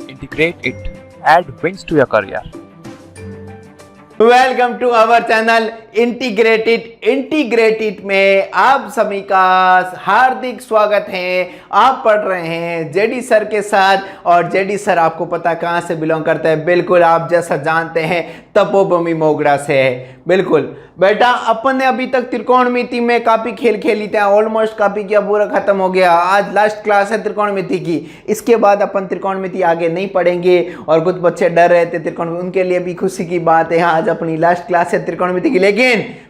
integrate it, add wings to your career. Welcome to our channel integrated में आप सभी का हार्दिक स्वागत है। आप पढ़ रहे हैं जेडी सर के साथ और जेडी सर आपको पता कहां से बिलोंग करता है, बिल्कुल आप जैसा जानते हैं तपोभूमि मोगरा से है। बिल्कुल बेटा, अपन ने अभी तक त्रिकोणमिति में काफी खेल खेली थे, ऑलमोस्ट काफी किया, पूरा खत्म हो गया। आज लास्ट क्लास है त्रिकोणमिति की, इसके बाद अपन त्रिकोणमिति आगे नहीं पढ़ेंगे और कुछ बच्चे डर रहे थे त्रिकोण, उनके लिए भी खुशी की बात है, आज अपनी लास्ट क्लास है त्रिकोणमिति की। लेकिन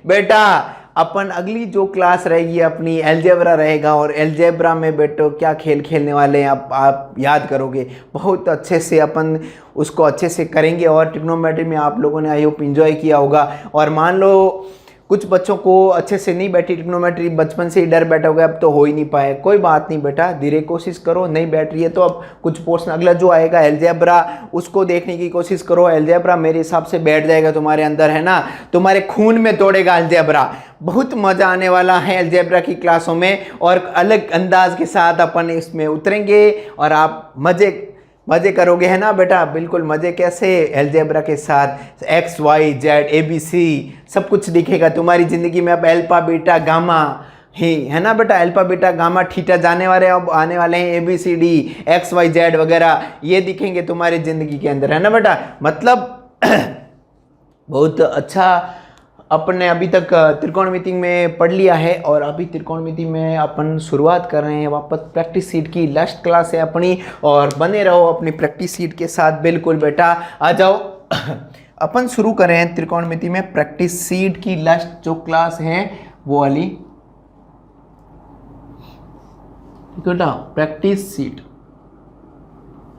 बेटा अपन अगली जो क्लास रहेगी अपनी एलजेब्रा रहेगा, और एलजेब्रा में बेटो क्या खेल खेलने वाले हैं आप याद करोगे, बहुत अच्छे से अपन उसको अच्छे से करेंगे। और ट्रिग्नोमेट्री में आप लोगों ने आई होप एंजॉय किया होगा। और मान लो कुछ बच्चों को अच्छे से नहीं बैठी ट्रिग्नोमेट्री, बचपन से ही डर बैठा हो गया, अब तो हो ही नहीं पाए, कोई बात नहीं बेटा, धीरे कोशिश करो। नहीं बैठ रही है तो अब कुछ पोर्शन अगला जो आएगा एलजेब्रा, उसको देखने की कोशिश करो। एलजेब्रा मेरे हिसाब से बैठ जाएगा तुम्हारे अंदर, है ना, तुम्हारे खून में दौड़ेगा एलजेब्रा। बहुत मजा आने वाला है एलजेब्रा की क्लासों में, और अलग अंदाज के साथ अपन इसमें उतरेंगे और आप मजे करोगे, है ना बेटा। बिल्कुल मजे कैसे, एलजेब्रा के साथ X Y Z A B C सब कुछ दिखेगा तुम्हारी जिंदगी में। अब अल्फा बीटा गामा ही, है ना बेटा, अल्फा बीटा गामा थीटा जाने वाले, अब आने वाले हैं A B C D X Y Z वगैरह, ये दिखेंगे तुम्हारी जिंदगी के अंदर, है ना बेटा। मतलब बहुत अच्छा अपने अभी तक त्रिकोणमिति में पढ़ लिया है, और अभी त्रिकोणमिति में अपन शुरुआत कर रहे हैं वापस। प्रैक्टिस सीट की लास्ट क्लास है अपनी, और बने रहो अपनी प्रैक्टिस सीट के साथ। बिल्कुल बेटा आ जाओ अपन शुरू करें हैं त्रिकोणमिति में प्रैक्टिस सीट की लास्ट जो क्लास है वो वाली, बेटा प्रैक्टिस सीट,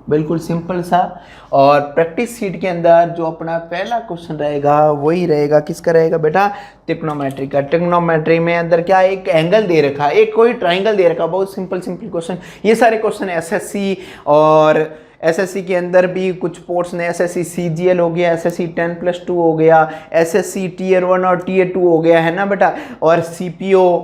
बिल्कुल सिंपल सा। और प्रैक्टिस सीट के अंदर जो अपना पहला क्वेश्चन रहेगा वही रहेगा, किसका रहेगा बेटा, ट्रिग्नोमेट्री का। ट्रिग्नोमेट्री में अंदर क्या, एक एंगल दे रखा है, एक कोई ट्राइंगल दे रखा, बहुत सिंपल क्वेश्चन। ये सारे क्वेश्चन एसएससी, और एसएससी के अंदर भी कुछ पोर्शन है, एसएससी सीजीएल हो गया, एसएससी 10+2 हो गया, एसएससी टियर 1 और टियर 2 हो गया, है ना बेटा, और सीपीओ,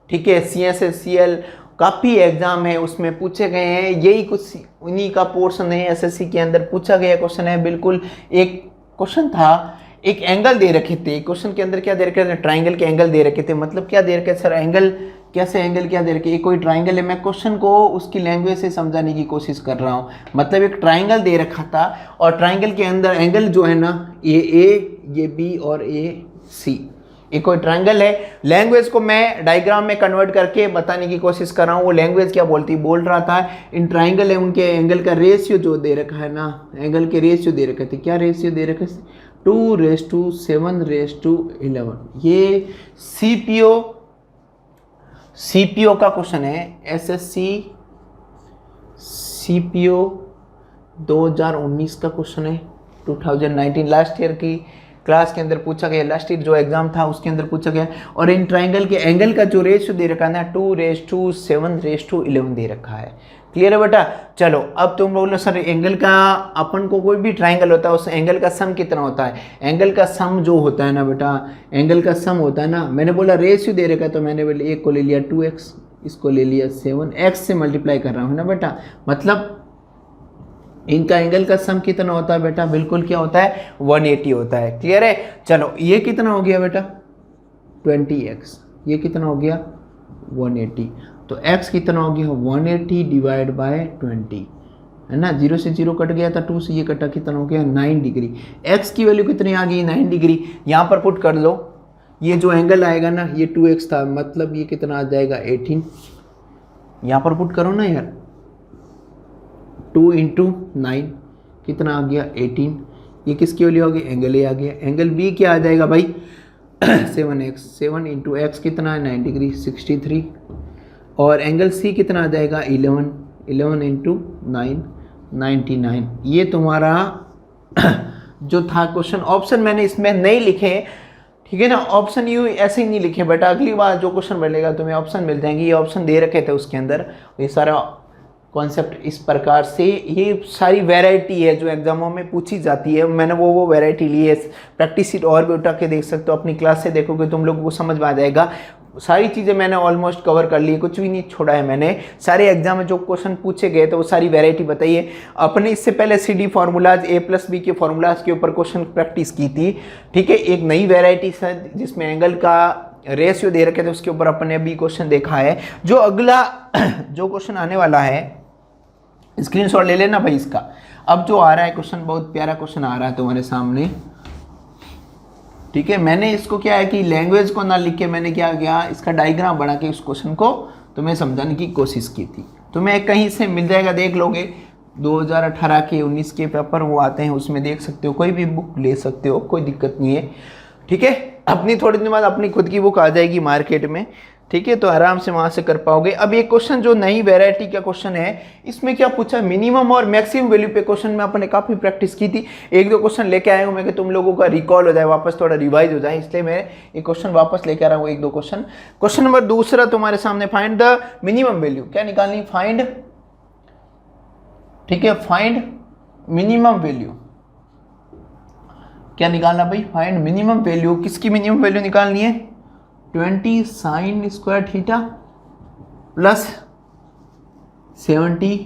ठीक है, सीएसएससीएल, काफ़ी एग्जाम है उसमें पूछे गए हैं, यही कुछ उन्हीं का पोर्शन है। एसएससी के अंदर पूछा गया क्वेश्चन है। बिल्कुल एक क्वेश्चन था, एक एंगल दे रखे थे क्वेश्चन के अंदर, क्या दे रखे थे, ट्राइंगल के एंगल दे रखे थे। मतलब क्या दे रखे सर, एंगल कैसे, एंगल क्या दे रखे, कोई ट्राइंगल है, मैं क्वेश्चन को उसकी लैंग्वेज से समझाने की कोशिश कर रहा हूँ। मतलब एक ट्राइंगल दे रखा था, और ट्राइंगल के अंदर एंगल जो है ना, ये बी और ये सी, एक कोई ट्रायंगल है। लैंग्वेज को मैं डायग्राम में कन्वर्ट करके बताने की कोशिश कर रहा हूँ। वो लैंग्वेज क्या बोल रहा था, इन ट्रायंगल है, उनके एंगल का रेशियो जो दे रखा है ना, एंगल के रेशियो दे रखे थे। क्या रेशियो दे रखे, 2:7:11। ये सीपीओ का क्वेश्चन है, एसएससी सीपीओ 2019 का क्वेश्चन है, 2019 लास्ट ईयर की क्लास के अंदर पूछा गया, लास्ट ईयर जो एग्जाम था उसके अंदर पूछा गया। और इन ट्राइंगल के एंगल का जो रेशियो दे रखा है ना, 2:7:11 दे रखा है। क्लियर है बेटा। चलो अब तुम बोलो सर एंगल का, अपन को कोई भी ट्राइंगल होता है उस एंगल का सम कितना होता है। एंगल का सम जो होता है ना बेटा, एंगल का सम होता है ना, मैंने बोला रेशियो दे रखा है तो मैंने बोला एक को ले लिया 2x, इसको ले लिया 7x से मल्टीप्लाई कर रहा हूँ ना बेटा। मतलब इनका एंगल का सम कितना होता है बेटा, बिल्कुल क्या होता है, 180 होता है। क्लियर है। चलो ये कितना हो गया बेटा, 20x, ये कितना हो गया 180, तो x कितना हो गया 180 डिवाइड बाय 20, है ना। 0 से 0 कट गया था, 2 से ये कटा, कितना हो गया 9 डिग्री। x की वैल्यू कितनी आ गई 9 डिग्री। यहाँ पर पुट कर लो, ये जो एंगल आएगा ना, ये 2x था, मतलब ये कितना आ जाएगा 18। यहाँ पर पुट करो ना यार, 2 × 9 कितना आ गया 18। ये किसकी वैल्यू आ गई, एंगल ए आ गया। एंगल बी क्या आ जाएगा भाई 7x, 7 × x कितना है 9 डिग्री 63। और एंगल सी कितना आ जाएगा 11, 11 × 9 99। ये तुम्हारा जो था क्वेश्चन। ऑप्शन मैंने इसमें नहीं लिखे, ठीक है ना, ऑप्शन यू ऐसे ही नहीं लिखे बेटा, अगली बार जो क्वेश्चन बनेगा तुम्हें ऑप्शन मिल जाएंगे। ये ऑप्शन दे रखे थे उसके अंदर, ये सारा कॉन्सेप्ट इस प्रकार से, ये सारी वैरायटी है जो एग्जामों में पूछी जाती है। मैंने वो वैरायटी ली है। प्रैक्टिस सीट और भी उठा के देख सकते हो, अपनी क्लास से देखोगे तुम लोगों को समझ में आ जाएगा। सारी चीज़ें मैंने ऑलमोस्ट कवर कर ली, कुछ भी नहीं छोड़ा है मैंने। सारे एग्जाम में जो क्वेश्चन पूछे गए तो वो सारी वैरायटी बताइए। अपने इससे पहले CD फार्मूलाज A+B के फार्मूलाज के ऊपर क्वेश्चन प्रैक्टिस की थी, ठीक है। एक नई वैरायटी है जिसमें एंगल का रेशियो दे रखे थे, उसके ऊपर अपने अभी क्वेश्चन देखा है। जो अगला जो क्वेश्चन आने वाला है, स्क्रीनशॉट ले लेना भाई इसका। अब जो आ रहा है क्वेश्चन, बहुत प्यारा क्वेश्चन आ रहा है तुम्हारे सामने, ठीक है। मैंने इसको क्या है कि लैंग्वेज को ना लिख के मैंने क्या किया, इसका डायग्राम बना के इस क्वेश्चन को तुम्हें समझाने की कोशिश की थी। तुम्हें कहीं से मिल जाएगा, देख लोगे 2018 के 19 के पेपर वो आते हैं, उसमें देख सकते हो, कोई भी बुक ले सकते हो, कोई दिक्कत नहीं है, ठीक है। अपनी थोड़ी दिन बाद अपनी खुद की बुक आ जाएगी मार्केट में, ठीक है, तो आराम से वहां से कर पाओगे। अब ये क्वेश्चन जो नई वैरायटी का क्वेश्चन है, इसमें क्या पूछा, मिनिमम और मैक्सिमम वैल्यू पे क्वेश्चन में अपने काफी प्रैक्टिस की थी। एक दो क्वेश्चन लेके आया हूं मैं कि तुम लोगों का रिकॉल हो जाए, वापस थोड़ा रिवाइज हो जाए, इसलिए मैं ये क्वेश्चन वापस लेके आ रहा हूँ, एक दो क्वेश्चन। क्वेश्चन नंबर दूसरा तुम्हारे सामने, फाइंड द मिनिमम वैल्यू, क्या निकालनी, फाइंड, ठीक है, फाइंड मिनिमम वैल्यू, क्या निकालना भाई, फाइंड मिनिमम वैल्यू। किसकी मिनिमम वैल्यू निकालनी है, 20 sine square theta plus 70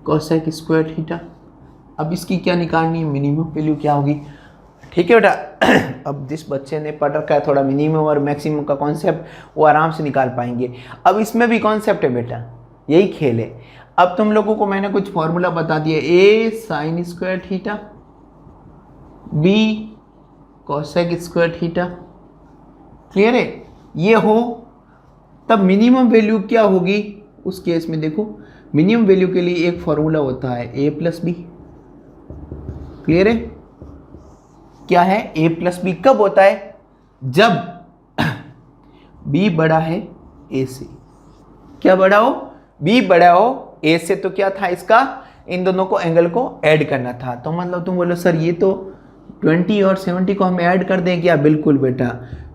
cosec square theta. अब इसकी क्या निकालनी है, मिनिमम वैल्यू क्या होगी, ठीक है बेटा। अब जिस बच्चे ने पढ़ रखा है थोड़ा मिनिमम और मैक्सिमम का कॉन्सेप्ट, वो आराम से निकाल पाएंगे। अब इसमें भी कॉन्सेप्ट है बेटा, यही खेल है। अब तुम लोगों को मैंने कुछ फॉर्मूला बता दिया, A sine square theta, B cosec square theta, clear है। ये हो तब मिनिमम वैल्यू क्या होगी, उस केस में देखो मिनिमम वैल्यू के लिए एक फॉर्मूला होता है A+B, क्लियर है। क्या है, A+B कब होता है, जब B बड़ा है A से, क्या बड़ा हो, B बड़ा हो A से। तो क्या था इसका, इन दोनों को एंगल को ऐड करना था। तो मतलब तुम बोलो सर ये तो 20 और 70 को हम ऐड कर दें क्या, बिल्कुल बेटा,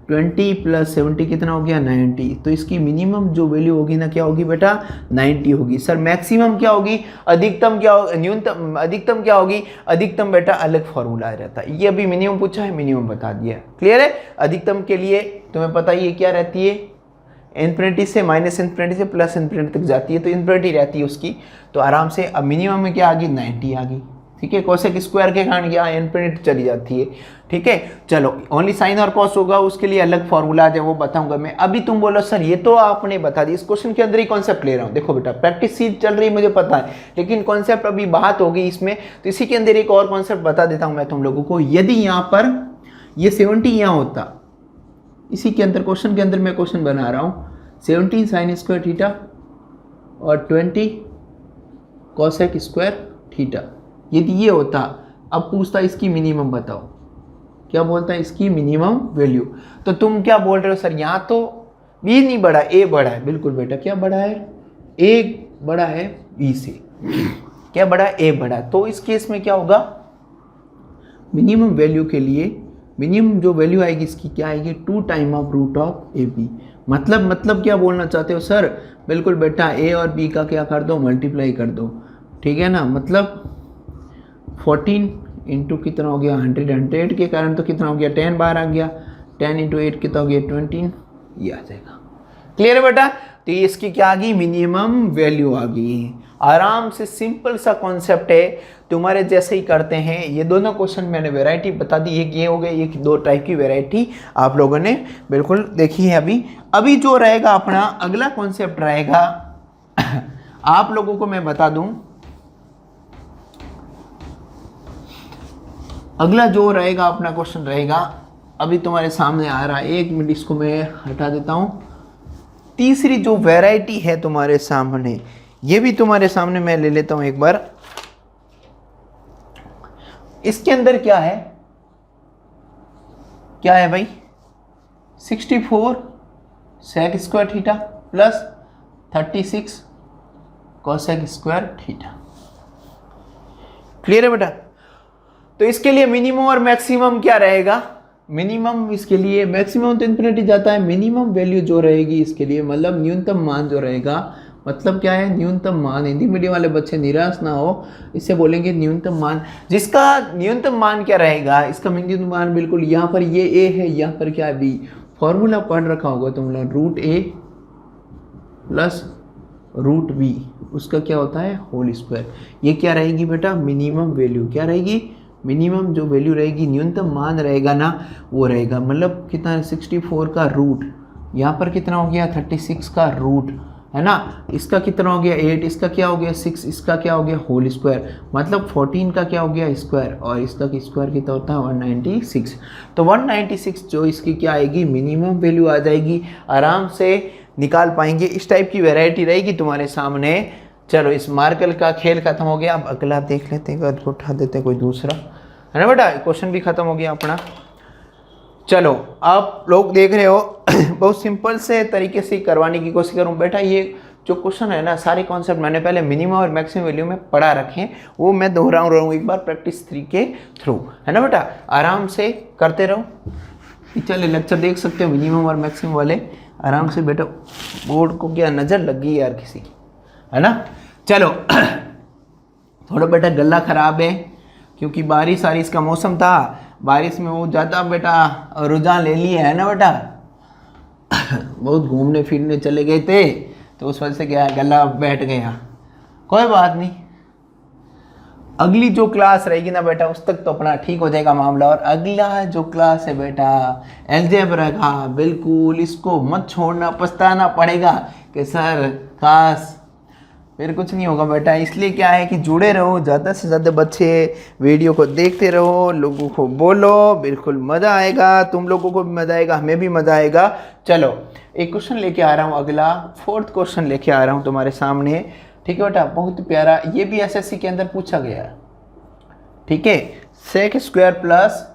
20 प्लस 70 कितना हो गया, 90। तो इसकी मिनिमम जो वैल्यू होगी ना, क्या होगी बेटा, 90 होगी। सर मैक्सिमम क्या होगी, अधिकतम क्या होगी, न्यूनतम, अधिकतम क्या होगी, अधिकतम बेटा अलग फॉर्मूला रहता है। ये अभी मिनिमम पूछा है, मिनिमम बता दिया, क्लियर है। अधिकतम के लिए तुम्हें पता ही है क्या रहती है, इन्फिनिटी से माइनस इन्फिनिटी से प्लस इन्फिनिटी तक जाती है, तो इन्फिनिटी रहती है उसकी, तो आराम से। अब मिनिमम में क्या आ गई, 90 आ गई, ठीक है। कोसेक स्क्वायर के कारण क्या, इन्फिनिटी चली जाती है, ठीक है। चलो ओनली साइन और कॉस होगा, उसके लिए अलग फॉर्मूला है, वो बताऊंगा मैं। अभी तुम बोलो सर ये तो आपने बता दी, इस क्वेश्चन के अंदर ही कॉन्सेप्ट ले रहा हूँ। देखो बेटा प्रैक्टिस सीट चल रही है मुझे पता है, लेकिन कॉन्सेप्ट अभी बात होगी इसमें, तो इसी के अंदर एक और कॉन्सेप्ट बता देता हूँ मैं तुम लोगों को। यदि यहाँ पर ये 70 यहाँ होता, इसी के अंदर क्वेश्चन के अंदर मैं क्वेश्चन बना रहा हूँ, 17 साइन स्क्वायर थीटा और 20 कोसेक स्क्वायर थीटा, यदि ये होता। अब पूछता इसकी मिनिमम बताओ, क्या बोलता है, इसकी मिनिमम वैल्यू। तो तुम क्या बोल रहे हो सर, यहाँ तो B नहीं बड़ा, A बड़ा है, बिल्कुल बेटा, क्या बड़ा है, A बड़ा है B से, क्या बड़ा है, A बड़ा है। तो इस केस में क्या होगा, मिनिमम वैल्यू के लिए मिनिमम जो वैल्यू आएगी इसकी क्या आएगी, 2 time of root of AB। मतलब क्या बोलना चाहते हो सर, बिल्कुल बेटा A और B का क्या कर दो, मल्टीप्लाई कर दो, ठीक है ना। मतलब 14 इंटू कितना हो गया, 100 के कारण तो कितना हो गया, 10 बार आ गया, 10 इंटू 8 कितना हो गया, 20, ये आ जाएगा, क्लियर है बेटा। तो ये इसकी क्या आ गई, मिनिमम वैल्यू आ गई। आराम से सिंपल सा कॉन्सेप्ट है, तुम्हारे जैसे ही करते हैं। ये दोनों क्वेश्चन मैंने वैरायटी बता दी, एक ये हो गए, एक दो टाइप की वैरायटी आप लोगों ने बिल्कुल देखी है। अभी जो रहेगा अपना अगला कॉन्सेप्ट रहेगा, आप लोगों को मैं बता दूं, अगला जो रहेगा अपना क्वेश्चन रहेगा, अभी तुम्हारे सामने आ रहा है, 1 मिनट इसको मैं हटा देता हूं। तीसरी जो वैरायटी है तुम्हारे सामने, ये भी तुम्हारे सामने मैं ले लेता हूं एक बार। इसके अंदर क्या है, क्या है भाई, 64 sec square theta plus 36 cosec square theta, clear है बेटा। तो इसके लिए मिनिमम और मैक्सिमम क्या रहेगा, मिनिमम इसके लिए, मैक्सिमम तो इन्फिनिटी जाता है, मिनिमम वैल्यू जो रहेगी इसके लिए, मतलब न्यूनतम मान जो रहेगा, मतलब क्या है, न्यूनतम मान। हिंदी मीडियम वाले बच्चे निराश ना हो, इससे बोलेंगे न्यूनतम मान। जिसका न्यूनतम मान क्या रहेगा, इसका न्यूनतम मान बिल्कुल यहाँ पर ये A है, यहाँ पर क्या है B, फॉर्मूला पढ़ रखा होगा तुम लोग, रूट ए प्लस रूट बी, उसका क्या होता है होल स्क्वायर। ये क्या रहेगी बेटा मिनिमम वैल्यू, क्या रहेगी मिनिमम जो वैल्यू रहेगी, न्यूनतम मान रहेगा ना वो रहेगा, मतलब कितना है 64 का रूट, यहाँ पर कितना हो गया 36 का रूट है ना, इसका कितना हो गया 8, इसका क्या हो गया 6, इसका क्या हो गया होल स्क्वायर, मतलब 14 का क्या हो गया स्क्वायर, और इसका स्क्वायर कितना होता है 196। तो 196 जो इसकी क्या आएगी मिनिमम वैल्यू आ जाएगी, आराम से निकाल पाएंगे। इस टाइप की वैरायटी रहेगी तुम्हारे सामने। चलो इस मार्कल का खेल खत्म हो गया, अब अगला देख लेते हैं, उठा देते हैं कोई दूसरा, है ना बेटा, क्वेश्चन भी खत्म हो गया अपना। चलो आप लोग देख रहे हो बहुत सिंपल से तरीके से करवाने की कोशिश करूँ बेटा। ये जो क्वेश्चन है ना सारे कॉन्सेप्ट मैंने पहले मिनिमम और मैक्सिमम वैल्यू में पढ़ा रखे हैं, वो मैं दोहरा रहा हूँ एक बार प्रैक्टिस 3 के थ्रू, है ना बेटा, आराम से करते रहो। चले लेक्चर देख सकते हो मिनिमम और मैक्सिमम वाले आराम से बेटा। बोर्ड को क्या नज़र लग गई यार किसी, है ना। चलो थोड़ा बेटा गला ख़राब है क्योंकि बारिश वारिश का मौसम था, बारिश में वो ज़्यादा बेटा रुझान ले लिया है ना बेटा बहुत घूमने फिरने चले गए थे तो उस वजह से क्या है गला बैठ गया, कोई बात नहीं। अगली जो क्लास रहेगी ना बेटा उस तक तो अपना ठीक हो जाएगा मामला। और अगला जो क्लास है बेटा अलजेब्रा का, बिल्कुल इसको मत छोड़ना, पछताना पड़ेगा कि सर खास फिर कुछ नहीं होगा बेटा। इसलिए क्या है कि जुड़े रहो, ज़्यादा से ज़्यादा बच्चे वीडियो को देखते रहो, लोगों को बोलो, बिल्कुल मज़ा आएगा, तुम लोगों को भी मज़ा आएगा, हमें भी मज़ा आएगा। चलो एक क्वेश्चन लेके आ रहा हूँ, अगला 4th क्वेश्चन लेके आ रहा हूँ तुम्हारे सामने, ठीक है बेटा, बहुत प्यारा, ये भी एसएससी के अंदर पूछा गया है, ठीक है। Sec square plus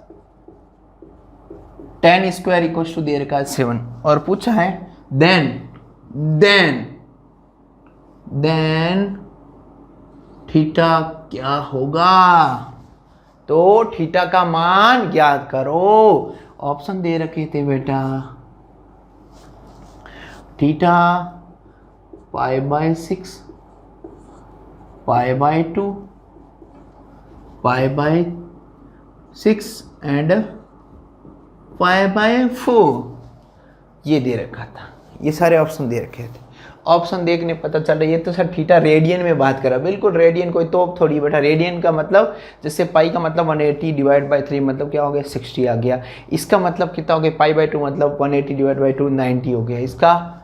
tan square equal to दे रखा है 7, और पूछा है देन थीटा क्या होगा, तो थीटा का मान ज्ञात करो। ऑप्शन दे रखे थे बेटा, थीटा π/6, π/2, π/6 एंड π/4 ये दे रखा था, ये सारे ऑप्शन दे रखे थे। ऑप्शन देखने पता चल रहा है ये तो सर थीटा रेडियन में बात करा, बिल्कुल रेडियन कोई तोप थोड़ी बेटा। रेडियन का मतलब जैसे पाई का मतलब 180 डिवाइड बाई 3 मतलब क्या हो गया 60 आ गया, इसका मतलब कितना हो गया π/2 मतलब 180 डिवाइड बाई 2 90 हो गया, इसका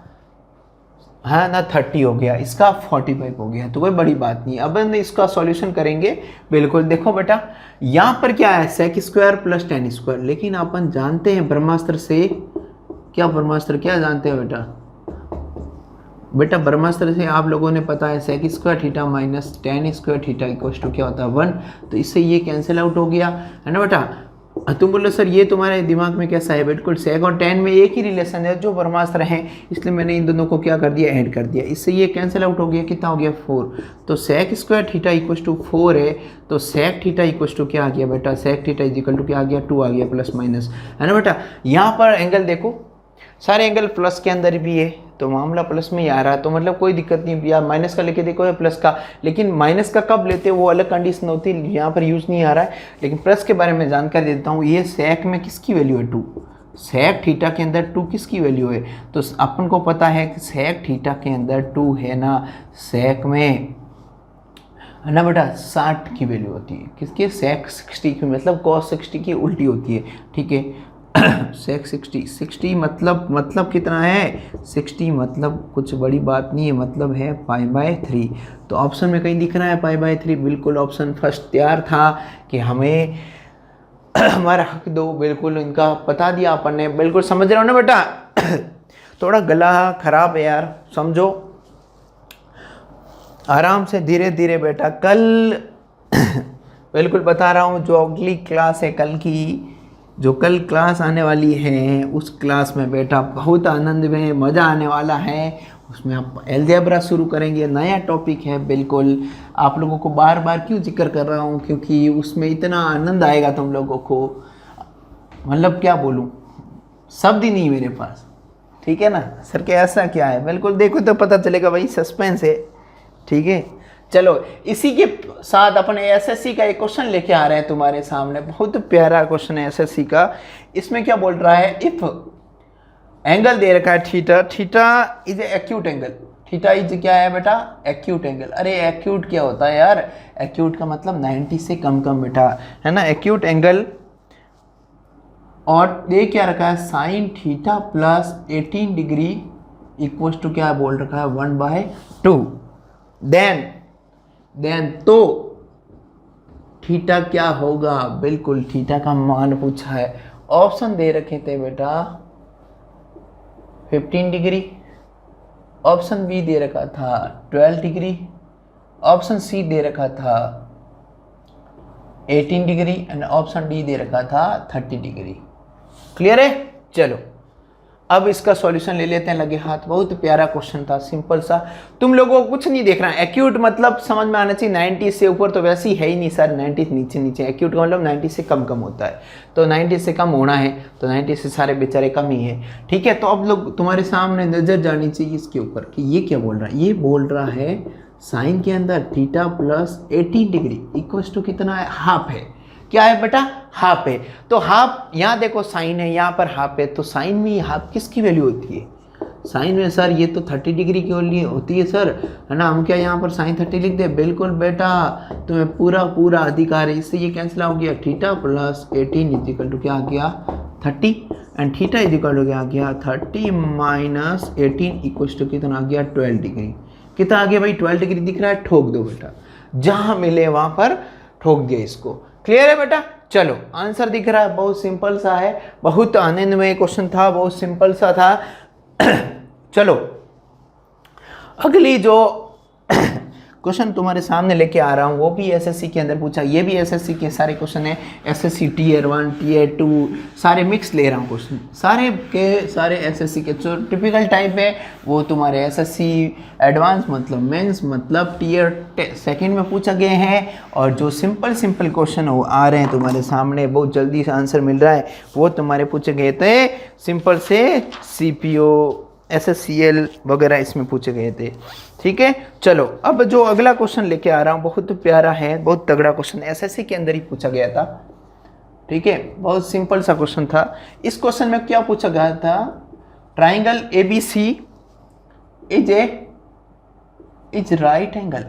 हाँ ना 30 हो गया, इसका 45 हो गया, तो कोई बड़ी बात नहीं। अब हम इसका सॉल्यूशन करेंगे। बिल्कुल देखो बेटा यहाँ पर क्या है sec square plus tan square, लेकिन अपन जानते हैं ब्रह्मास्त्र से क्या, ब्रह्मास्त्र क्या जानते हैं बेटा ब्रह्मास्त्र से आप लोगों ने पता है sec square theta minus tan square theta equal to क्या होता है 1, तो इससे ये कैंसिल आउट हो गया, है ना बेटा। तुम बोलो सर ये तुम्हारे दिमाग में कैसा है, बिल्कुल सेक और टेन में एक ही रिलेशन है जो ब्रह्मास्त्र हैं, इसलिए मैंने इन दोनों को क्या कर दिया ऐड कर दिया, इससे ये कैंसिल आउट हो गया, कितना हो गया 4, तो sec square theta equal to 4 है, तो सेक थीटा इक्वल टू क्या आ गया बेटा, सेक थीटा इक्वल टू क्या आ गया 2 आ गया प्लस माइनस, है ना बेटा। यहाँ पर एंगल देखो सारे एंगल प्लस के अंदर भी है, तो मामला प्लस में ही आ रहा है, तो मतलब कोई दिक्कत नहीं, या माइनस का लेके देखो या प्लस का, लेकिन माइनस का कब लेते वो अलग कंडीशन होती है, यहाँ पर यूज़ नहीं आ रहा है। लेकिन प्लस के बारे में जानकारी देता हूँ, ये सेक में किसकी वैल्यू है 2, सेक थीटा के अंदर 2 किसकी वैल्यू है, तो अपन को पता है कि सेक थीटा के अंदर 2 है ना, सेक में है ना बेटा 60 की वैल्यू होती है, किसकी सेक 60 की, मतलब cos 60 की उल्टी होती है, ठीक है। सेक 60 मतलब कितना है 60 मतलब कुछ बड़ी बात नहीं है, मतलब है π/3, तो ऑप्शन में कहीं दिख रहा है π/3, बिल्कुल ऑप्शन फर्स्ट तैयार था कि हमें हमारा हक दो, बिल्कुल इनका बता दिया अपन ने, बिल्कुल समझ रहे हो ना बेटा। थोड़ा गला खराब है यार, समझो आराम से धीरे धीरे बेटा। कल बिल्कुल बता रहा हूँ जो अगली क्लास है कल की, जो कल क्लास आने वाली है उस क्लास में बेटा बहुत आनंद में मज़ा आने वाला है, उसमें आप अलजेब्रा शुरू करेंगे, नया टॉपिक है, बिल्कुल आप लोगों को बार बार क्यों जिक्र कर रहा हूँ, क्योंकि उसमें इतना आनंद आएगा तुम लोगों को, मतलब क्या बोलूँ शब्द ही नहीं मेरे पास, ठीक है ना सर के ऐसा क्या है, बिल्कुल देखो तो पता चलेगा भाई, सस्पेंस है, ठीक है। चलो इसी के साथ अपन एसएससी का एक क्वेश्चन लेके आ रहे हैं तुम्हारे सामने, बहुत प्यारा क्वेश्चन है एसएससी का। इसमें क्या बोल रहा है, इफ एंगल दे रखा है theta, theta is acute angle, theta is क्या है बेटा, एक्यूट एंगल। अरे एक्यूट क्या होता है यार, एक्यूट का मतलब 90 से कम कम बेटा, है ना, एक्यूट एंगल। और दे क्या रखा है, sine theta plus 18 degree equal to क्या बोल रखा है, 1/2। देन तो थीटा क्या होगा, बिल्कुल थीटा का मान पूछा है। ऑप्शन दे रखे थे बेटा 15 डिग्री, ऑप्शन बी दे रखा था 12 डिग्री, ऑप्शन सी दे रखा था 18 डिग्री एंड ऑप्शन डी दे रखा था 30 डिग्री। क्लियर है? चलो अब इसका सॉल्यूशन ले लेते हैं लगे हाथ। बहुत प्यारा क्वेश्चन था, सिंपल सा, तुम लोगों को कुछ नहीं देखना है। एक्यूट मतलब समझ में आना चाहिए, 90 से ऊपर तो वैसे ही है ही नहीं सर, 90 नीचे नीचे। एक्यूट का मतलब 90 से कम कम होता है, तो 90 से कम होना है, तो 90 से सारे बेचारे कम ही है। ठीक है, तो अब लोग तुम्हारे सामने नजर जानी चाहिए इसके ऊपर कि ये क्या बोल रहा है। ये बोल रहा है साइन के अंदर theta plus 18 degree equal to कितना है, हाफ है। क्या है बेटा, हाफ है। तो हाफ यहाँ देखो साइन है, यहाँ पर हाफ है, तो साइन में हाफ किसकी वैल्यू होती है, साइन में सर ये तो 30 डिग्री की वैल्यू होती है सर, है ना। हम क्या यहाँ पर साइन 30 लिख दे, बिल्कुल बेटा तुम्हें पूरा पूरा अधिकार है। इससे ये कैंसिल हो गया, थीटा प्लस 18 इजिकल टू क्या आ गया 30 एंड थीटा इजिकल टू क्या आ गया 30 माइनस 18 इक्वल टू कितना आ गया 12 डिग्री। कितना आ गया भाई, 12 डिग्री दिख रहा है, ठोक दो बेटा, जहां मिले वहां पर ठोक दिया इसको। क्लियर है बेटा? चलो आंसर दिख रहा है, बहुत सिंपल सा है, बहुत आनंदमय क्वेश्चन था, बहुत सिंपल सा था। चलो अगली जो क्वेश्चन तुम्हारे सामने लेके आ रहा हूँ वो भी एसएससी के अंदर पूछा। ये भी एसएससी के सारे क्वेश्चन है, एसएससी टियर 1 टियर 2 सारे मिक्स ले रहा हूँ क्वेश्चन, सारे के सारे एसएससी के जो टिपिकल टाइप है वो तुम्हारे एसएससी एडवांस मतलब मेंस मतलब टियर सेकंड में पूछा गए हैं। और जो सिंपल सिंपल क्वेश्चन वो आ रहे हैं तुम्हारे सामने, बहुत जल्दी से आंसर मिल रहा है, वो तुम्हारे पूछे गए थे सिंपल से सीपीओ एसएससीएल वगैरह इसमें पूछे गए थे। ठीक है, चलो अब जो अगला क्वेश्चन लेके आ रहा हूँ बहुत प्यारा है, बहुत तगड़ा क्वेश्चन, एसएससी के अंदर ही पूछा गया था। ठीक है, बहुत सिंपल सा क्वेश्चन था। इस क्वेश्चन में क्या पूछा गया था, triangle ABC is right angle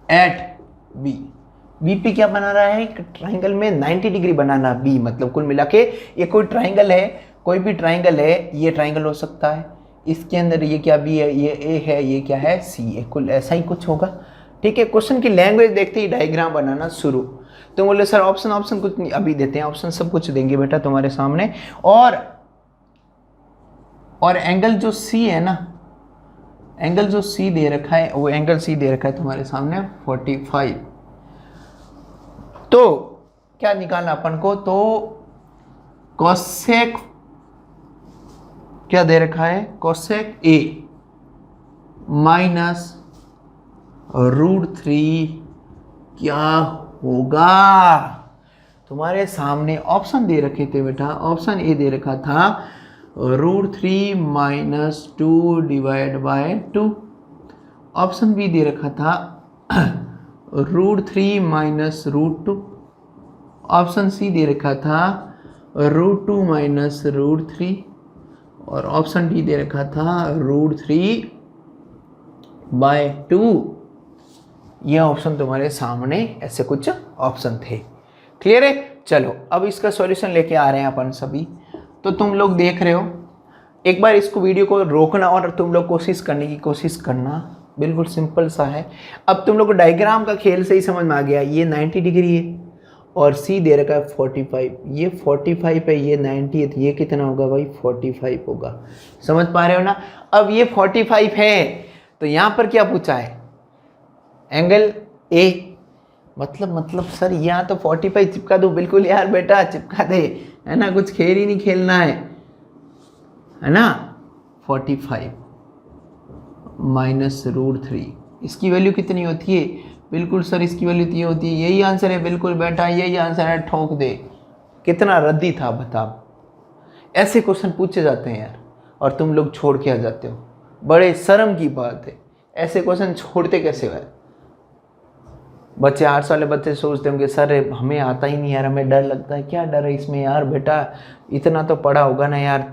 at B पे क्या बना रहा है, ट्राइंगल में 90 डिग्री बनाना। बी मतलब कुल मिला के ये कोई ट्राइंगल है, कोई भी ट्राइंगल है, ये ट्राइंगल हो सकता है, इसके अंदर ये क्या बी है, ये ए है, ये क्या है सी है, कुल ऐसा ही कुछ होगा। ठीक है, क्वेश्चन की लैंग्वेज देखते ही डायग्राम बनाना शुरू। तो बोले सर ऑप्शन कुछ नहीं, अभी देते हैं ऑप्शन, सब कुछ देंगे बेटा तुम्हारे सामने। और एंगल जो सी है ना, एंगल जो सी दे रखा है, वो एंगल सी दे रखा है तुम्हारे सामने 45। तो क्या निकालना अपन को, तो कोसेक क्या दे रखा है, कोसेक ए माइनस √3 क्या होगा। तुम्हारे सामने ऑप्शन दे रखे थे बेटा, ऑप्शन ए दे रखा था √3 minus 2 divide by 2, option B दे रखा था √3 माइनस √2, ऑप्शन सी दे रखा था √2 माइनस √3 और ऑप्शन डी दे रखा था √3 बाय 2। ये ऑप्शन तुम्हारे सामने ऐसे कुछ ऑप्शन थे। क्लियर है? चलो अब इसका सॉल्यूशन लेके आ रहे हैं अपन सभी। तो तुम लोग देख रहे हो, एक बार इसको वीडियो को रोकना और तुम लोग कोशिश करने की कोशिश करना, बिल्कुल सिंपल सा है। अब तुम लोग को डायग्राम का खेल से ही समझ में आ गया, ये 90 डिग्री है और सी दे रखा है 45, ये 45 है, ये 90 है, तो ये कितना होगा भाई 45 होगा। समझ पा रहे हो ना? अब ये 45 है तो यहाँ पर क्या पूछा है, एंगल ए, मतलब सर यहाँ तो 45 चिपका दो, बिल्कुल यार बेटा चिपका दे, है ना, कुछ खेल ही नहीं खेलना है ना। 45 माइनस √3 इसकी वैल्यू कितनी होती है, बिल्कुल सर इसकी वैल्यू ये होती है, यही आंसर है, बिल्कुल बेटा यही आंसर है, ठोक दे। कितना रद्दी था बताओ। ऐसे क्वेश्चन पूछे जाते हैं यार और तुम लोग छोड़ के आ जाते हो, बड़े शर्म की बात है। ऐसे क्वेश्चन छोड़ते कैसे हुए? बच्चे आर्ट्स वाले बच्चे सोचते होंगे सर हमें आता ही नहीं यार, हमें डर लगता है। क्या डर है इसमें यार, बेटा इतना तो पढ़ा होगा ना यार,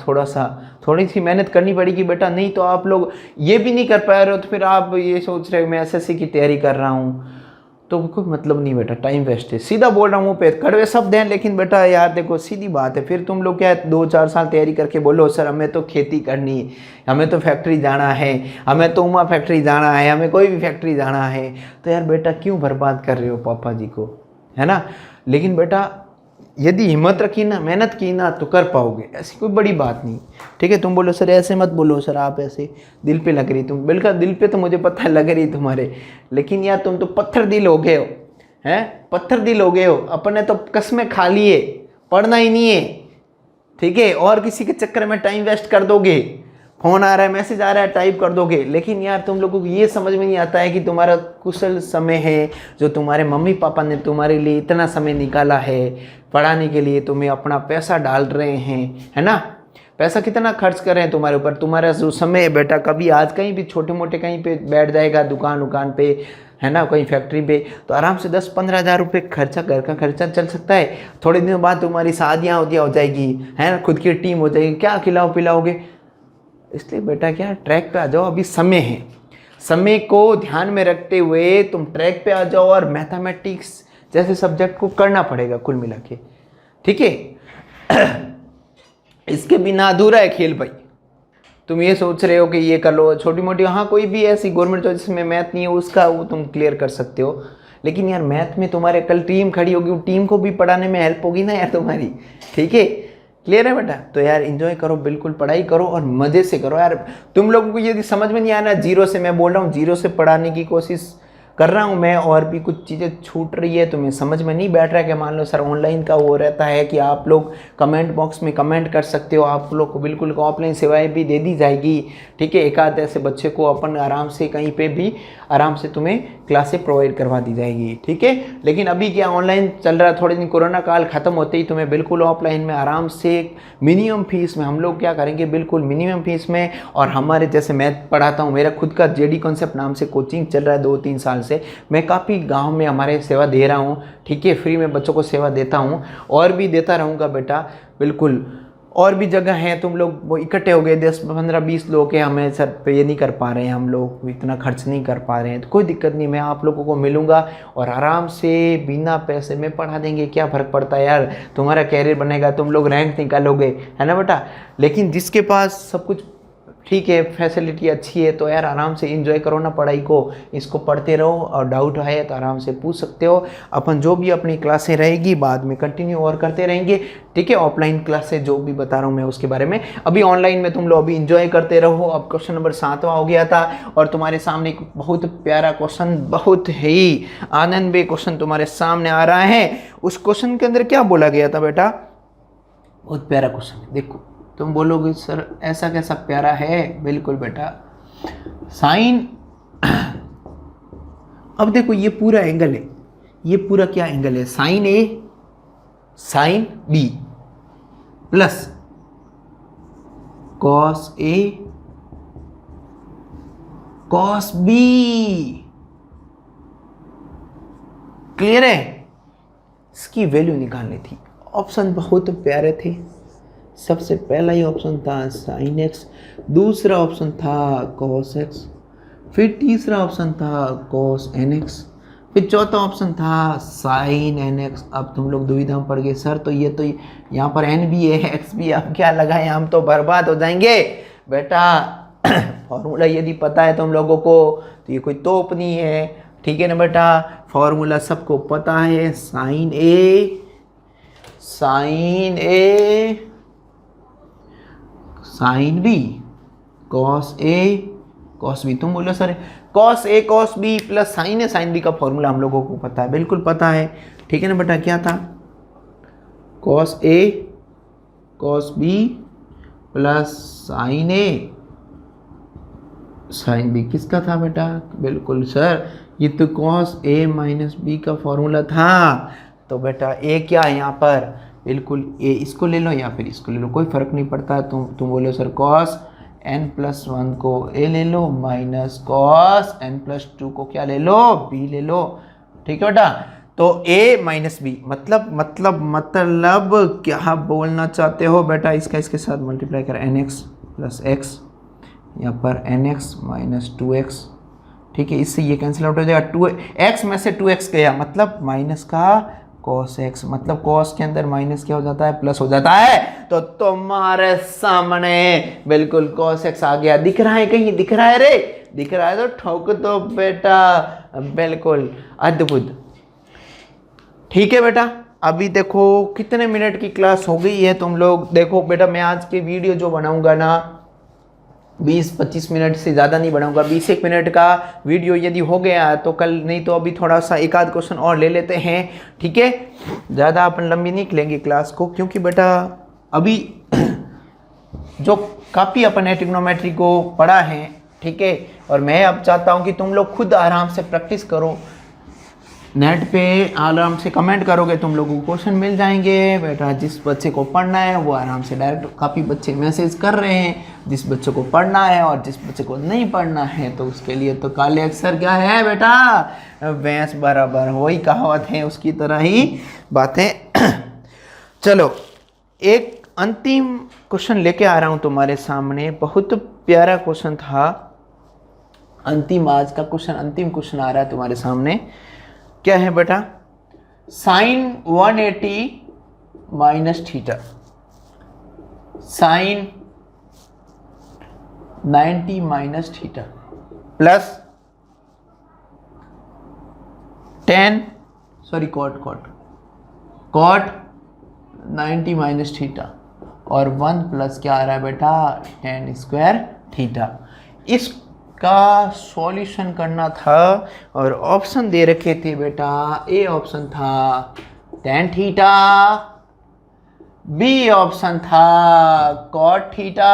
थोड़ी सी मेहनत करनी पड़ेगी बेटा। नहीं तो आप लोग ये भी नहीं कर पा रहे हो तो फिर आप ये सोच रहे हो मैं एसएससी की तैयारी कर रहा हूँ, तो कोई मतलब नहीं बेटा, टाइम वेस्ट है। सीधा बोल रहा हूँ, मुँह पे कड़वे शब्द हैं, लेकिन बेटा यार देखो सीधी बात है। फिर तुम लोग क्या 2-4 साल तैयारी करके बोलो सर हमें तो खेती करनी है, हमें तो फैक्ट्री जाना है, हमें तो उमा फैक्ट्री जाना है, हमें कोई भी फैक्ट्री जाना है, तो यार बेटा क्यों बर्बाद कर रहे हो पापा जी को, है ना। लेकिन बेटा यदि हिम्मत रखी ना, मेहनत की ना, तो कर पाओगे, ऐसी कोई बड़ी बात नहीं। ठीक है, तुम बोलो सर ऐसे मत बोलो सर, आप ऐसे दिल पे लग रही, तुम बिल्कुल दिल पे तो मुझे पता है लग रही तुम्हारे, लेकिन यार तुम तो पत्थर दिल हो गए हो, हैं पत्थर दिल हो गए हो। अपने तो कसमें खा लिए, पढ़ना ही नहीं है, ठीक है, और किसी के चक्कर में टाइम वेस्ट कर दोगे, फोन आ रहा है, मैसेज आ रहा है, टाइप कर दोगे। लेकिन यार तुम लोगों को ये समझ में नहीं आता है कि तुम्हारा कुशल समय है, जो तुम्हारे मम्मी पापा ने तुम्हारे लिए इतना समय निकाला है पढ़ाने के लिए, तुम्हें अपना पैसा डाल रहे हैं, है ना। पैसा कितना खर्च कर रहे हैं तुम्हारे ऊपर, तुम्हारा जो समय है बेटा, कभी आज कहीं भी छोटे मोटे कहीं पे बैठ जाएगा, दुकान पे, है ना, कहीं फैक्ट्री पे, तो आराम से 10-15 हज़ार रुपये खर्चा, घर का खर्चा चल सकता है। थोड़े दिनों बाद तुम्हारी शादियाँ हो जाएगी, है ना, खुद की टीम हो जाएगी, क्या खिलाओ पिलाओगे। इसलिए बेटा क्या ट्रैक पे आ जाओ, अभी समय है, समय को ध्यान में रखते हुए तुम ट्रैक पे आ जाओ, और मैथमेटिक्स जैसे सब्जेक्ट को करना पड़ेगा कुल मिला के, ठीक है। इसके बिना अधूरा है खेल भाई। तुम ये सोच रहे हो कि ये कर लो छोटी मोटी, हाँ कोई भी ऐसी गवर्नमेंट जॉब जिसमें मैथ नहीं है उसका वो तुम क्लियर कर सकते हो, लेकिन यार मैथ में तुम्हारे कल टीम खड़ी होगी, टीम को भी पढ़ाने में हेल्प होगी ना यार तुम्हारी, ठीक है। क्लियर है बेटा, तो यार एंजॉय करो, बिल्कुल पढ़ाई करो और मज़े से करो यार। तुम लोगों को यदि समझ में नहीं आना, जीरो से मैं बोल रहा हूँ, जीरो से पढ़ाने की कोशिश कर रहा हूँ मैं, और भी कुछ चीज़ें छूट रही है, तुम्हें समझ में नहीं बैठ रहा है कि मान लो सर ऑनलाइन का वो रहता है कि आप लोग कमेंट बॉक्स में कमेंट कर सकते हो, आप लोग को बिल्कुल ऑफलाइन सेवाएं भी दे दी जाएगी, ठीक है। एक आध ऐसे बच्चे को अपन आराम से कहीं पे भी आराम से तुम्हें क्लासें प्रोवाइड करवा दी जाएगी, ठीक है। लेकिन अभी क्या ऑनलाइन चल रहा है, थोड़े दिन कोरोना काल ख़त्म होते ही तुम्हें बिल्कुल ऑफलाइन में आराम से मिनिमम फीस में हम लोग क्या करेंगे, बिल्कुल मिनिमम फीस में। और हमारे जैसे मैं पढ़ाता हूँ, मेरा खुद का जेडी कॉन्सेप्ट नाम से कोचिंग चल रहा है 2-3 साल से, मैं काफ़ी गांव में हमारे सेवा दे रहा हूँ, ठीक है, फ्री में बच्चों को सेवा देता हूँ, और भी देता रहूँगा बेटा, बिल्कुल। और भी जगह हैं, तुम लोग वो इकट्ठे हो गए 10-15-20 लोग हैं, हमें सर पे ये नहीं कर पा रहे हैं, हम लोग इतना खर्च नहीं कर पा रहे हैं, तो कोई दिक्कत नहीं, मैं आप लोगों को मिलूंगा और आराम से बिना पैसे में पढ़ा देंगे। क्या फ़र्क पड़ता है यार, तुम्हारा कैरियर बनेगा, तुम लोग रैंक निकालोगे, है ना बेटा। लेकिन जिसके पास सब कुछ ठीक है, फैसिलिटी अच्छी है, तो यार आराम से एंजॉय करो ना पढ़ाई को, इसको पढ़ते रहो, और डाउट है तो आराम से पूछ सकते हो। अपन जो भी अपनी क्लासें रहेगी बाद में कंटिन्यू और करते रहेंगे, ठीक है। ऑफलाइन क्लासें जो भी बता रहा हूँ मैं उसके बारे में, अभी ऑनलाइन में तुम लोग अभी एंजॉय करते रहो। अब क्वेश्चन नंबर 7वां हो गया था, और तुम्हारे सामने एक बहुत प्यारा क्वेश्चन, बहुत ही आनंदमय क्वेश्चन तुम्हारे सामने आ रहा है। उस क्वेश्चन के अंदर क्या बोला गया था बेटा, बहुत प्यारा क्वेश्चन, देखो। तुम बोलोगे सर ऐसा कैसा प्यारा है, बिल्कुल बेटा, साइन। अब देखो ये पूरा एंगल है, ये पूरा क्या एंगल है, sign A sine B plus cos A cos B. Clear है, इसकी वैल्यू निकालनी थी। ऑप्शन बहुत प्यारे थे, सबसे पहला ही ऑप्शन था साइन एक्स, दूसरा ऑप्शन था कॉस एक्स, फिर तीसरा ऑप्शन था कॉस एन एक्स, फिर चौथा ऑप्शन था साइन एन एक्स। अब तुम लोग दुविधा में पड़ गए, सर तो यहाँ पर एन भी है, एक्स भी, अब क्या लगाएं, हम तो बर्बाद हो जाएंगे बेटा। फॉर्मूला यदि पता है तुम लोगों को तो ये कोई तोप नहीं है, ठीक है ना बेटा। फॉर्मूला सबको पता है, sign A sine B cos A cos B. तुम बोलो sir cos A cos B plus sign A sine B का फॉर्मूला हम लोगों को पता है, बिल्कुल पता है, ठीक है ना बेटा। क्या था, cos A cos B plus sign A sine B. किसका था बेटा, बिल्कुल सर ये तो कॉस ए माइनस बी का फॉर्मूला था। तो बेटा ए क्या है यहाँ पर, बिल्कुल ए, इसको ले लो या फिर इसको ले लो, कोई फ़र्क नहीं पड़ता। तुम बोलो सर कॉस n+1 को a ले लो, माइनस कॉस n+2 को क्या ले लो, b ले लो, ठीक है बेटा। तो a माइनस बी मतलब क्या बोलना चाहते हो बेटा, इसका इसके साथ मल्टीप्लाई कर nx प्लस एक्स, यहाँ पर nx माइनस 2x, ठीक है। इससे ये कैंसिल आउट हो जाएगा, 2x में से 2x गया मतलब माइनस का cos x, मतलब cos के अंदर माइनस क्या हो जाता है, प्लस हो जाता है। तो तुम्हारे सामने बिल्कुल cos x आ गया। दिख रहा है कहीं, दिख रहा है रे, दिख रहा है तो ठोक दो बेटा, बिल्कुल अद्भुत। ठीक है बेटा, अभी देखो कितने मिनट की क्लास हो गई है तुम लोग। देखो बेटा, मैं आज के वीडियो जो बनाऊंगा ना 20-25 मिनट से ज़्यादा नहीं बनाऊंगा, 20-1 मिनट का वीडियो यदि हो गया तो कल, नहीं तो अभी थोड़ा सा एक आध क्वेश्चन और ले लेते हैं, ठीक है। ज़्यादा अपन लंबी नहीं लेंगे क्लास को, क्योंकि बेटा अभी जो काफ़ी अपन ने ट्रिग्नोमेट्री को पढ़ा है, ठीक है। और मैं अब चाहता हूँ कि तुम लोग खुद आराम से प्रैक्टिस करो, नेट पे आराम से कमेंट करोगे तुम लोगों को क्वेश्चन मिल जाएंगे बेटा। जिस बच्चे को पढ़ना है वो आराम से डायरेक्ट, काफ़ी बच्चे मैसेज कर रहे हैं, जिस बच्चे को पढ़ना है, और जिस बच्चे को नहीं पढ़ना है तो उसके लिए तो काले अक्षर क्या है बेटा, भैंस बराबर, वही कहावत है, उसकी तरह ही बातें। चलो एक अंतिम क्वेश्चन लेके आ रहा हूँ तुम्हारे सामने, बहुत प्यारा क्वेश्चन था, अंतिम आज का क्वेश्चन, अंतिम क्वेश्चन आ रहा है तुम्हारे सामने। क्या है बेटा, sine 180 minus theta, sine 90 minus theta plus cot 90 minus theta और 1 प्लस क्या आ रहा है बेटा, tan स्क्वायर थीटा। इसका सॉल्यूशन करना था और ऑप्शन दे रखे थे बेटा, ए ऑप्शन था tan थीटा, बी ऑप्शन था cot थीटा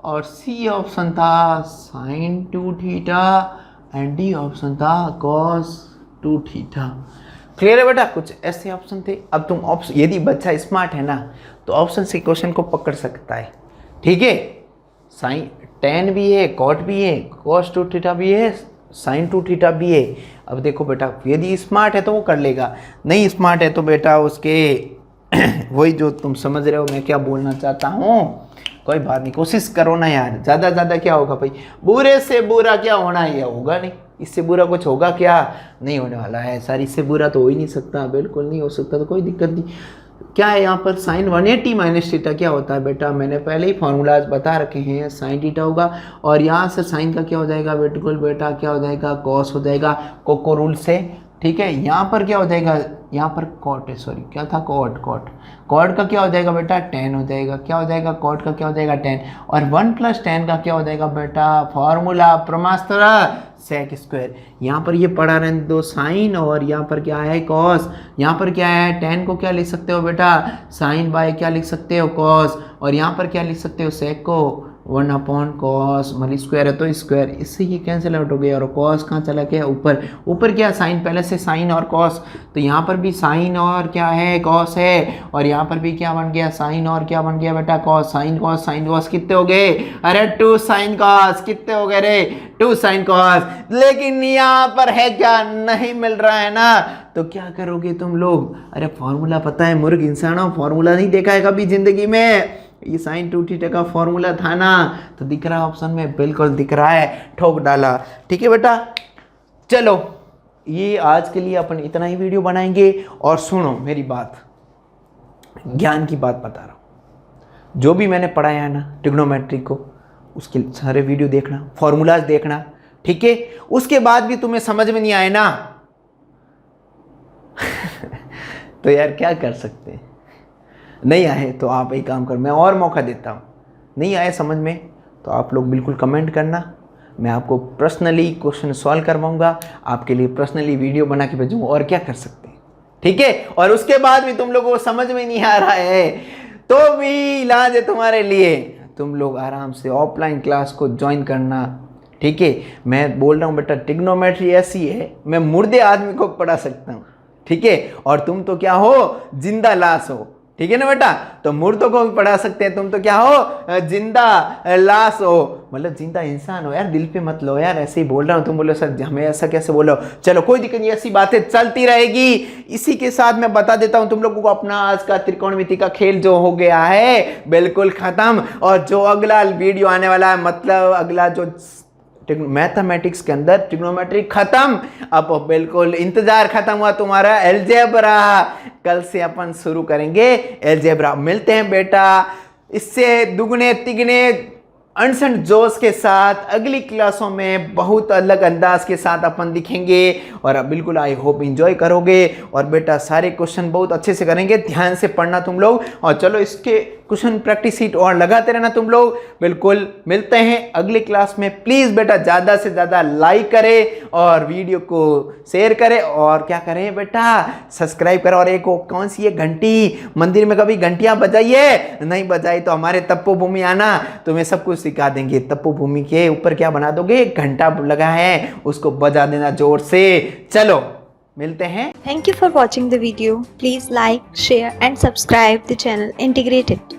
और सी ऑप्शन था sin 2 theta and D option था cos 2 थीटा। क्लियर है बेटा, कुछ ऐसे ऑप्शन थे। अब तुम ऑप्शन, यदि बच्चा स्मार्ट है ना तो ऑप्शन से क्वेश्चन को पकड़ सकता है, ठीक है। साइन tan भी है, cot भी है, cos 2 थीटा भी है, sin 2 थीटा भी है। अब देखो बेटा, यदि स्मार्ट है तो वो कर लेगा, नहीं स्मार्ट है तो बेटा उसके वही जो तुम समझ रहे हो मैं क्या बोलना चाहता हूँ, कोई बात नहीं, कोशिश करो ना यार। ज़्यादा क्या होगा भाई, बुरे से बुरा क्या होना है, या होगा नहीं, इससे बुरा कुछ होगा क्या, नहीं होने वाला है सर, इससे बुरा तो हो ही नहीं सकता, बिल्कुल नहीं हो सकता, तो कोई दिक्कत नहीं। क्या है यहाँ पर, साइन 180 माइनस थीटा क्या होता है बेटा, मैंने पहले ही फॉर्मूलाज बता रखे हैं, साइन थीटा होगा और यहाँ से साइन का क्या हो जाएगा बिल्कुल बेटा, क्या हो जाएगा, कॉस हो जाएगा, कोको रूल से, ठीक है। यहाँ पर क्या हो जाएगा, यहाँ पर कॉट है, सॉरी क्या था, कॉट का क्या हो जाएगा बेटा, tan हो जाएगा, क्या हो जाएगा, कॉट का क्या हो जाएगा, tan, और 1 प्लस tan का क्या हो जाएगा बेटा, फॉर्मूला प्रमास्त्र सेक स्क्वायर। यहाँ पर ये पढ़ा रहने दो साइन, और यहाँ पर क्या है कॉस, यहाँ पर क्या है tan को क्या लिख सकते हो बेटा, साइन बाय क्या लिख सकते हो कॉस, और यहाँ पर क्या लिख सकते हो सेक को 1 अपॉन कॉस, मतलब स्क्वायर है तो स्क्वायर, इससे ये कैंसिल आउट हो गया और कॉस कहाँ चला गया, ऊपर क्या साइन, पहले से साइन और कॉस, तो यहाँ पर भी साइन और क्या है कॉस है, और यहाँ पर भी क्या बन गया, साइन और क्या बन गया बेटा, कॉस, साइन कॉस कितने हो गए, अरे 2 साइन कॉस, कितने हो गए रे, 2 साइन कॉस। लेकिन यहाँ पर है क्या, नहीं मिल रहा है ना, तो क्या करोगे तुम लोग, अरे फॉर्मूला पता है, मूर्ख इंसानों, फॉर्मूला नहीं देखा है कभी जिंदगी में, ये साइन 2 थीटा का फॉर्मूला था ना, तो दिख रहा है ऑप्शन में, बिल्कुल दिख रहा है, ठोक डाला, ठीक है बेटा। चलो ये आज के लिए अपन इतना ही वीडियो बनाएंगे, और सुनो मेरी बात, ज्ञान की बात बता रहा हूँ, जो भी मैंने पढ़ाया है ना ट्रिग्नोमेट्री को, उसके सारे वीडियो देखना, फॉर्मूलाज देखना, ठीक है। उसके बाद भी तुम्हें समझ में नहीं आए ना तो यार क्या कर सकते हैं, नहीं आए तो आप एक काम करो, मैं और मौका देता हूँ, नहीं आए समझ में तो आप लोग बिल्कुल कमेंट करना, मैं आपको पर्सनली क्वेश्चन सॉल्व करवाऊंगा, आपके लिए पर्सनली वीडियो बना के भेजूंगा, और क्या कर सकते हैं, ठीक है। और उसके बाद भी तुम लोगों को समझ में नहीं आ रहा है तो भी इलाज है तुम्हारे लिए, तुम लोग आराम से ऑफलाइन क्लास को ज्वाइन करना, ठीक है। मैं बोल रहा हूँ बेटा, ट्रिग्नोमेट्री ऐसी है, मैं मुर्दे आदमी को पढ़ा सकता हूँ, ठीक है, और तुम तो क्या हो, जिंदा लाश हो, ठीक है ना बेटा। तो मुर्दों को भी पढ़ा सकते हैं, तुम तो क्या हो, जिंदा लाश हो, मतलब जिंदा इंसान हो। यार दिल पे मत लो यार, ऐसे ही बोल रहा हूँ, तुम बोलो सर हमें ऐसा कैसे बोलो। चलो कोई दिक्कत नहीं, ऐसी बातें चलती रहेगी। इसी के साथ मैं बता देता हूँ तुम लोगों को, अपना आज का त्रिकोणमिति का खेल जो हो गया है बिल्कुल खत्म। और जो अगला वीडियो आने वाला है, मतलब अगला जो मैथमेटिक्स के अंदर ट्रिग्नोमेट्री खत्म, अब बिल्कुल इंतजार खत्म हुआ तुम्हारा अलजेब्रा। कल से अपन शुरू करेंगे अलजेब्रा। मिलते हैं बेटा इससे दुगने तिगने अनसन जोश के साथ अगली क्लासों में, बहुत अलग अंदाज के साथ अपन दिखेंगे। और बिल्कुल आई होप एंजॉय करोगे। और बेटा सारे क्वेश्चन बहुत अच्छे से करेंगे, ध्यान से पढ़ना तुम लोग। और चलो इसके क्वेश्चन प्रैक्टिस शीट और लगाते रहना तुम लोग। बिल्कुल मिलते हैं अगली क्लास में। प्लीज़ बेटा ज़्यादा से ज़्यादा लाइक करें और वीडियो को शेयर करें, और क्या करें बेटा, सब्सक्राइब करें। और एक कौन सी है घंटी, मंदिर में कभी घंटियाँ बजाइए, नहीं बजाई तो हमारे तप्पू भूमि आना, तुम्हें सब कुछ सिखा देंगे। तप्पू भूमि के ऊपर क्या बना दोगे, घंटा लगा है, उसको बजा देना जोर से। चलो मिलते हैं। Thank you for watching the video. Please like, share and subscribe the channel Integrated.